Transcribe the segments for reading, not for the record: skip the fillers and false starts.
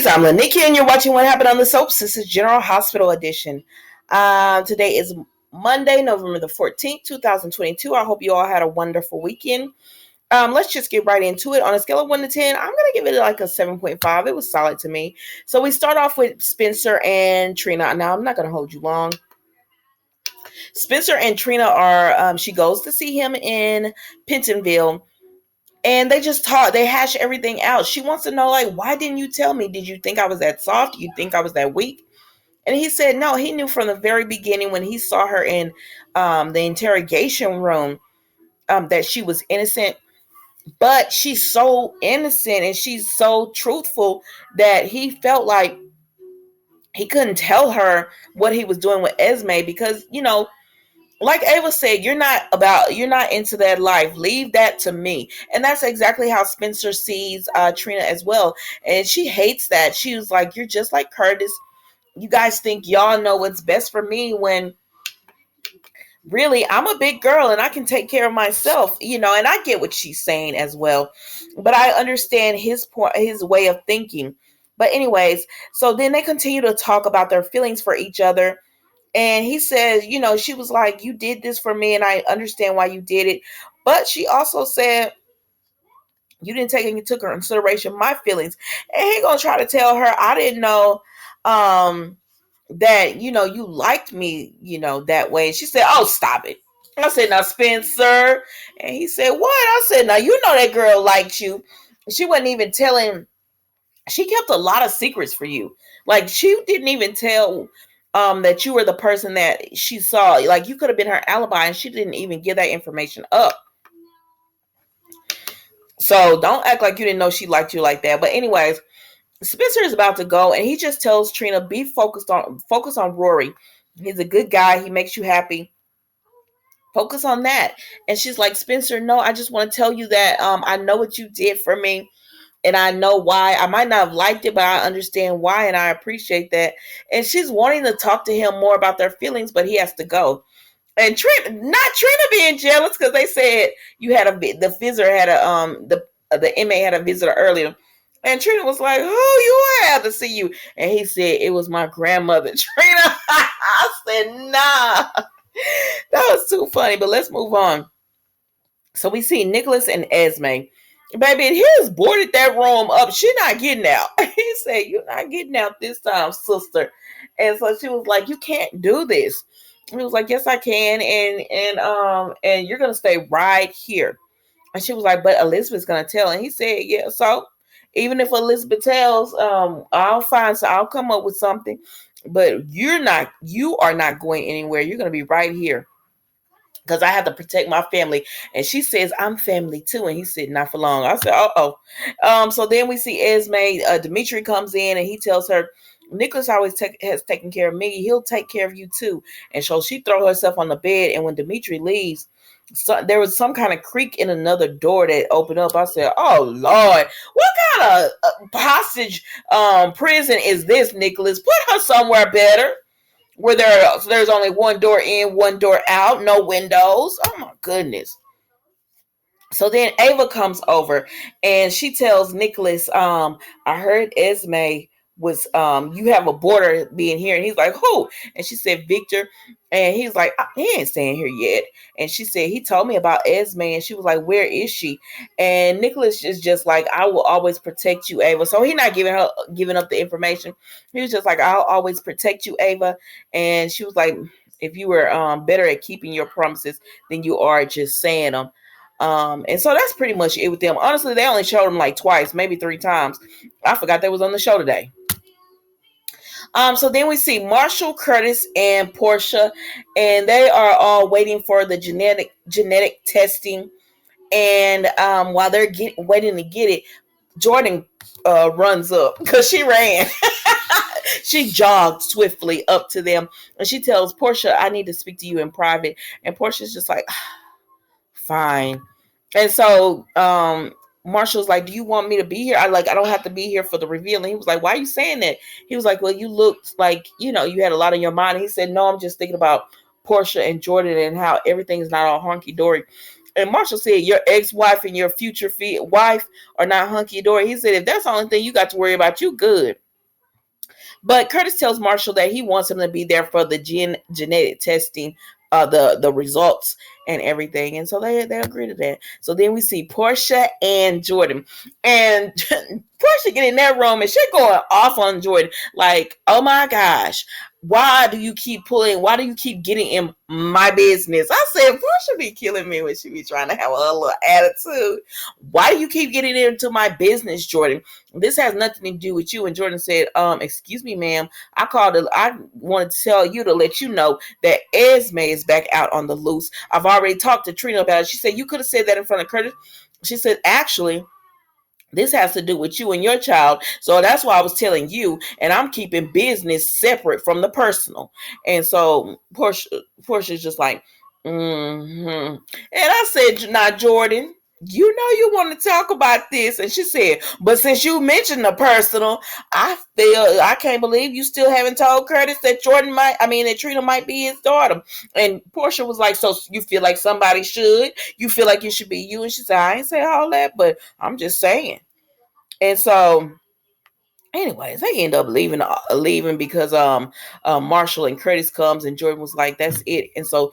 Greetings, I'm Lanika, and you're watching What Happened on the Soaps. This is General Hospital Edition. Today is Monday, November the 14th, 2022. I hope you all had a wonderful weekend. Let's just get right into it. On a scale of 1 to 10, I'm going to give it like a 7.5. It was solid to me. So we start off with Spencer and Trina. Now, I'm not going to hold you long. Spencer and Trina are, she goes to see him in Pentonville. And they just talk, they hash everything out. She wants to know, like, why didn't you tell me? Did you think I was that soft? You think I was that weak? And he said, no, he knew from the very beginning when he saw her in the interrogation room that she was innocent. But she's so innocent and she's so truthful that he felt like he couldn't tell her what he was doing with Esme because, you know, like Ava said, you're not into that life. Leave that to me. And that's exactly how Spencer sees Trina as well. And she hates that. She was like, you're just like Curtis. You guys think y'all know what's best for me when really I'm a big girl and I can take care of myself, you know, and I get what she's saying as well. But I understand his point, his way of thinking. But anyways, so then they continue to talk about their feelings for each other. And he says, you know, she was like, you did this for me and I understand why you did it. But she also said, you didn't take into consideration my feelings. And he gonna try to tell her, I didn't know that, you know, you liked me, you know, that way. And she said, oh, stop it. I said, now, Spencer. And he said, what? I said, now, you know that girl liked you. She wasn't even telling. She kept a lot of secrets for you. Like, she didn't even tell that you were the person that she saw. Like, you could have been her alibi, and she didn't even give that information up. So don't act like you didn't know she liked you like that. But anyways, Spencer is about to go, and he just tells Trina, be focus on Rory. He's a good guy. He makes you happy. Focus on that. And she's like, Spencer, no, I just want to tell you that I know what you did for me. And I know why. I might not have liked it, but I understand why, and I appreciate that. And she's wanting to talk to him more about their feelings, but he has to go. And Trina being jealous because they said the visitor had the inmate had a visitor earlier, and Trina was like, "Who you have to see you?" And he said, "It was my grandmother." Trina, I said, "Nah." That was too funny. But let's move on. So we see Nicholas and Esme. Baby, he has boarded that room up. She not getting out. He said, you're not getting out this time, sister. And so she was like, you can't do this. And he was like, yes, I can. And you're gonna stay right here. And she was like, but Elizabeth's gonna tell. And he said, yeah, so even if Elizabeth tells, I'll come up with something. But you are not going anywhere. You're gonna be right here. Because I have to protect my family. And she says, I'm family too. And he said, not for long. I said, so then we see Esme. Dimitri comes in and he tells her, Nicholas always has taken care of me. He'll take care of you too. And so she throws herself on the bed. And when Dimitri leaves, there was some kind of creak in another door that opened up. I said, oh, Lord, what kind of hostage prison is this, Nicholas? Put her somewhere better. Where there's only one door in, one door out, no windows. Oh my goodness. So then Ava comes over and she tells Nicholas, I heard Esme was you have a boarder being here. And he's like, who? And she said, Victor. And he's like, he ain't staying here yet. And she said, he told me about Esme. And she was like, where is she? And Nicholas is just like, I will always protect you, Ava. So he's not giving up the information. He was just like, I'll always protect you, Ava. And she was like, if you were better at keeping your promises than you are just saying them. And so that's pretty much it with them. Honestly, they only showed them like twice, maybe 3 times. I forgot they was on the show today. So then we see Marshall, Curtis, and Portia, and they are all waiting for the genetic testing. And while they're waiting to get it, Jordan runs up because she ran. She jogged swiftly up to them, and she tells Portia, I need to speak to you in private. And Portia's just like, fine. And so Marshall's like, do you want me to be here? I don't have to be here for the reveal. And he was like, why are you saying that? He was like, well, you looked like, you know, you had a lot on your mind. And he said, no, I'm just thinking about Portia and Jordan and how everything's not all hunky-dory. And Marshall said, your ex-wife and your future wife are not hunky-dory. He said, if that's the only thing you got to worry about, you good. But Curtis tells Marshall that he wants him to be there for the genetic testing, the results and everything. And so they agree to that. So then we see Portia and Jordan. And Portia get in that room and she going off on Jordan. Like, oh my gosh, why do you keep pulling? Why do you keep getting in my business? I said, Portia be killing me when she be trying to have a little attitude. Why do you keep getting into my business, Jordan? This has nothing to do with you. And Jordan said, excuse me, ma'am. I wanted to tell you to let you know that Esme is back out on the loose. I've already talked to Trina about it. She said, you could have said that in front of Curtis. She said, actually, this has to do with you and your child. So that's why I was telling you, and I'm keeping business separate from the personal. And so Portia's just like, And I said, now, Jordan, you know you want to talk about this. And she said, but since you mentioned the personal, I can't believe you still haven't told Curtis that that Trina might be his daughter. And Portia was like, so you feel like somebody should? You feel like it should be you? And she said, I ain't say all that, but I'm just saying. And so, anyways, they end up leaving because Marshall and Curtis comes, and Jordan was like, that's it. And so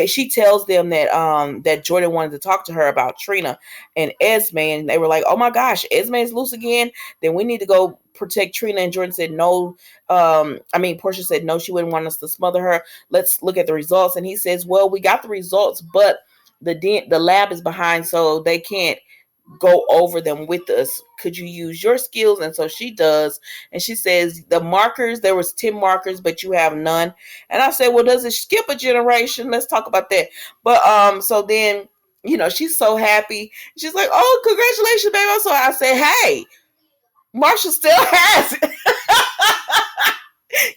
she tells them that Jordan wanted to talk to her about Trina and Esme, and they were like, oh my gosh, Esme is loose again, then we need to go protect Trina. And Jordan said no. Portia said no, she wouldn't want us to smother her. Let's look at the results. And he says, well, we got the results, but the lab is behind, so they can't go over them with us. Could you use your skills? And so she does. And she says the markers, there was 10 markers, but you have none. And I said, well, does it skip a generation? Let's talk about that. But so then, she's so happy. She's like, oh, congratulations, baby. So I said, hey, Marshall still has it.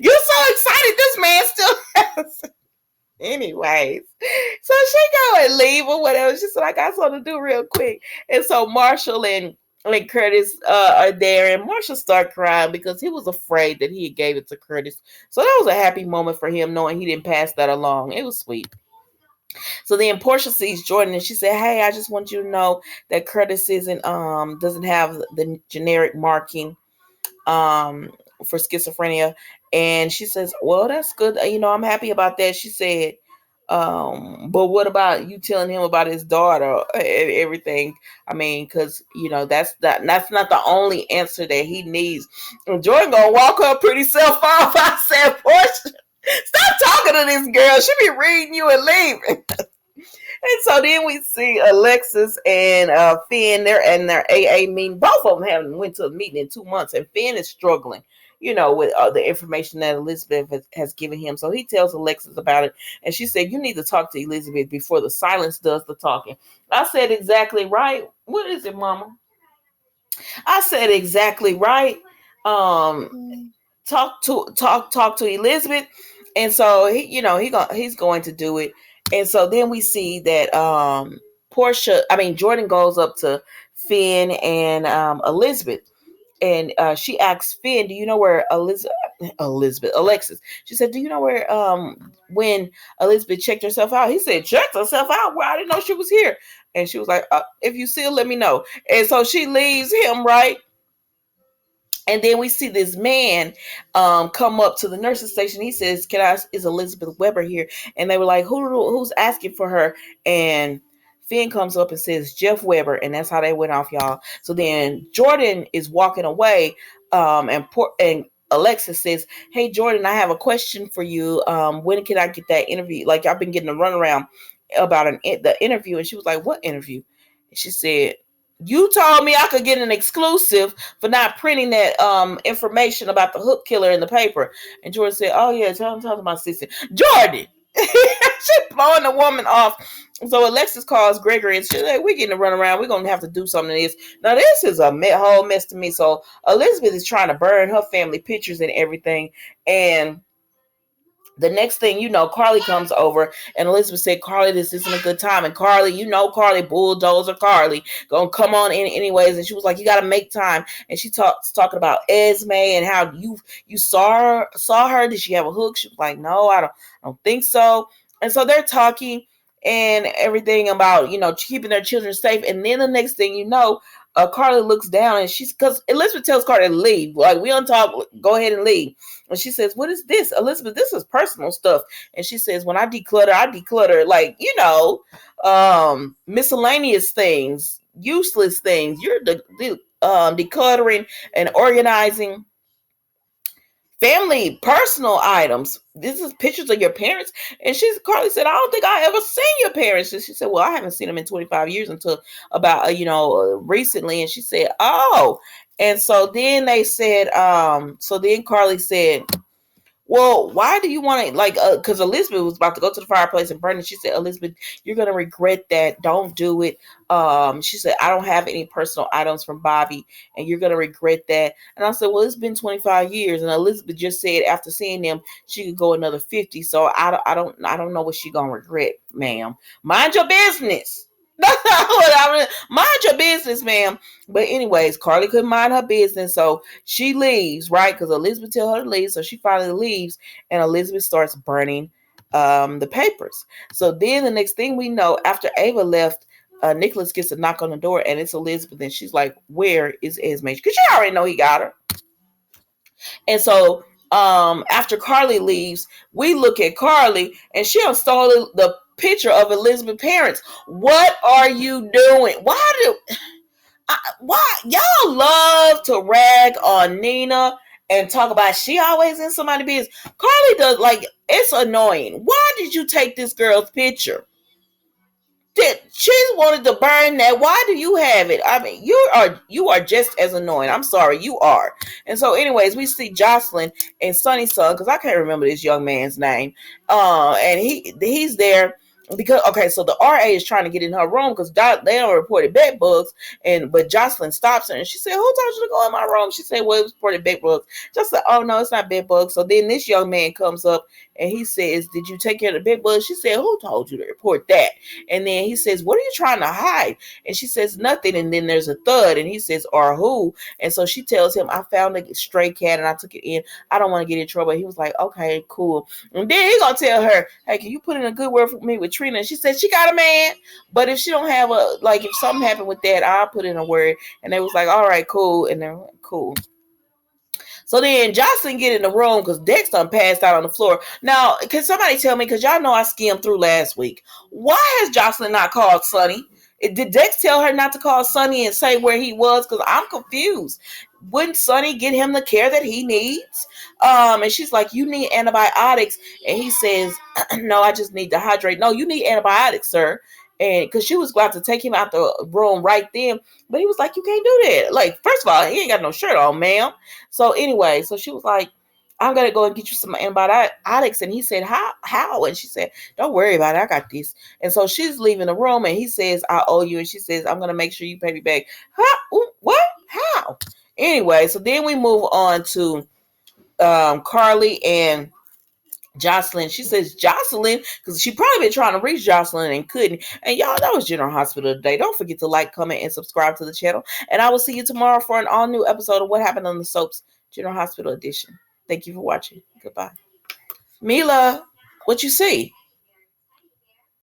You're so excited. This man still has it. Anyways, so she go and leave or whatever. She said, I got something to do real quick. And so Marshall and Curtis are there, and Marshall start crying because he was afraid that he gave it to Curtis. So that was a happy moment for him, knowing he didn't pass that along. It was sweet. So then Portia sees Jordan, and she said, hey, I just want you to know that Curtis doesn't have the generic marking for schizophrenia. And she says, well, that's good. I'm happy about that. She said, but what about you telling him about his daughter and everything? Because that's not the only answer that he needs. And Jordan gonna walk her pretty self off. I said, Portia, stop talking to this girl. She be reading you and leaving. And so then we see Alexis and Finn. They're in their AA meeting. Both of them haven't went to a meeting in 2 months, and Finn is struggling, with the information that Elizabeth has given him. So he tells Alexis about it, and she said, you need to talk to Elizabeth before the silence does the talking. I said, exactly right. What is it, Mama? I said, exactly right. Talk to Elizabeth. And so he's going to do it. And so then we see that Jordan goes up to Finn and Elizabeth, and she asks Finn, do you know where Alexis? She said, do you know where when Elizabeth checked herself out? He said, checked herself out? Well, I didn't know she was here. And she was like, if you see her, let me know. And so she leaves him, right? And then we see this man come up to the nurse's station. He says, is Elizabeth Weber here? And they were like, who's asking for her? And Finn comes up and says, Jeff Weber. And that's how they went off, y'all. So then Jordan is walking away, and Alexis says, hey, Jordan, I have a question for you. When can I get that interview? Like, I've been getting a runaround about the interview. And she was like, what interview? And she said, you told me I could get an exclusive for not printing that information about the hook killer in the paper. And Jordan said, oh, yeah, tell him to my sister. Jordan! She's blowing the woman off. So Alexis calls Gregory and she's like, we're getting to run around. We're going to have to do something to this. Now, this is a whole mess to me. So Elizabeth is trying to burn her family pictures and everything. And the next thing you know, Carly comes over, and Elizabeth said, Carly, this isn't a good time. And Carly, Carly, bulldozer Carly, gonna come on in anyways. And she was like, you gotta make time. And she talking about Esme and how you saw her. Did she have a hook? She was like, no, I don't think so. And so they're talking and everything about, keeping their children safe. And then the next thing you know, Carly looks down and she's because Elizabeth tells Carly to leave. Like, we don't talk, go ahead and leave. And she says, "What is this, Elizabeth? This is personal stuff." And she says, "When I declutter, like, miscellaneous things, useless things. You're decluttering and organizing family personal items. This is pictures of your parents." And Carly said, "I don't think I ever seen your parents." And she said, "Well, I haven't seen them in 25 years until about recently." And she said, "Oh." And so then they said, so then Carly said, "Well, why do you want to, like, because Elizabeth was about to go to the fireplace and burn it." She said, "Elizabeth, you're going to regret that. Don't do it." She said, "I don't have any personal items from Bobby, and you're going to regret that." And I said, "Well, it's been 25 years." And Elizabeth just said after seeing them, she could go another 50. So I don't know what she's going to regret, ma'am. Mind your business. That's not what I mean. Mind your business, ma'am. But anyways, Carly couldn't mind her business, so she leaves, right? Because Elizabeth tell her to leave, so she finally leaves, and Elizabeth starts burning the papers. So then the next thing we know, after Ava left, Nicholas gets a knock on the door, and it's Elizabeth, and she's like, "Where is Esme?" Because you already know he got her. And so after Carly leaves, we look at Carly, and she done stole the picture of Elizabeth's parents. What are you doing? Why y'all love to rag on Nina and talk about she always in somebody's business? Carly does, like, it's annoying. Why did you take this girl's picture? She wanted to burn that. Why do you have it? I mean, you are just as annoying. I'm sorry, you are. And so, anyways, we see Jocelyn and Sonny's son, because I can't remember this young man's name. And he's there because, okay, so the RA is trying to get in her room because they don't reported bed bugs, but Jocelyn stops her and she said, "Who told you to go in my room?" She said, "Well, it was reported bed bugs." Just said, "Oh no, it's not bed bugs." So then this young man comes up and he says, "Did you take care of the bed bugs?" She said, "Who told you to report that?" And then he says, "What are you trying to hide?" And she says, "Nothing." And then there's a thud and he says, "Or who?" And so she tells him, "I found a stray cat and I took it in. I don't want to get in trouble." He was like, "Okay, cool." And then he's gonna tell her, "Hey, can you put in a good word for me with Trina?" And she said she got a man, but if she don't have if something happened with that, I'll put in a word. And they was like, "All right, cool." And they're like, "Cool." So then Jocelyn get in the room because Dex done passed out on the floor. Now, can somebody tell me, because y'all know I skimmed through last week, why has Jocelyn not called Sonny? Did Dex tell her not to call Sonny and say where he was? Because I'm confused. Wouldn't Sonny get him the care that he needs? And she's like, "You need antibiotics." And he says, "No, I just need to hydrate." "No, you need antibiotics, sir." And because she was glad to take him out the room right then. But he was like, "You can't do that. Like, first of all, he ain't got no shirt on, ma'am." So anyway, so she was like, "I'm gonna go and get you some antibiotics." And he said, How? And she said, "Don't worry about it. I got this." And so she's leaving the room and he says, "I owe you." And she says, "I'm gonna make sure you pay me back." Huh? What? How? Anyway, so then we move on to Carly and Jocelyn. She says Jocelyn, because she probably been trying to reach Jocelyn and couldn't. And y'all, that was General Hospital today. Don't forget to like, comment, and subscribe to the channel. And I will see you tomorrow for an all new episode of What Happened on the Soaps General Hospital edition. Thank you for watching. Goodbye. Mila, what you see?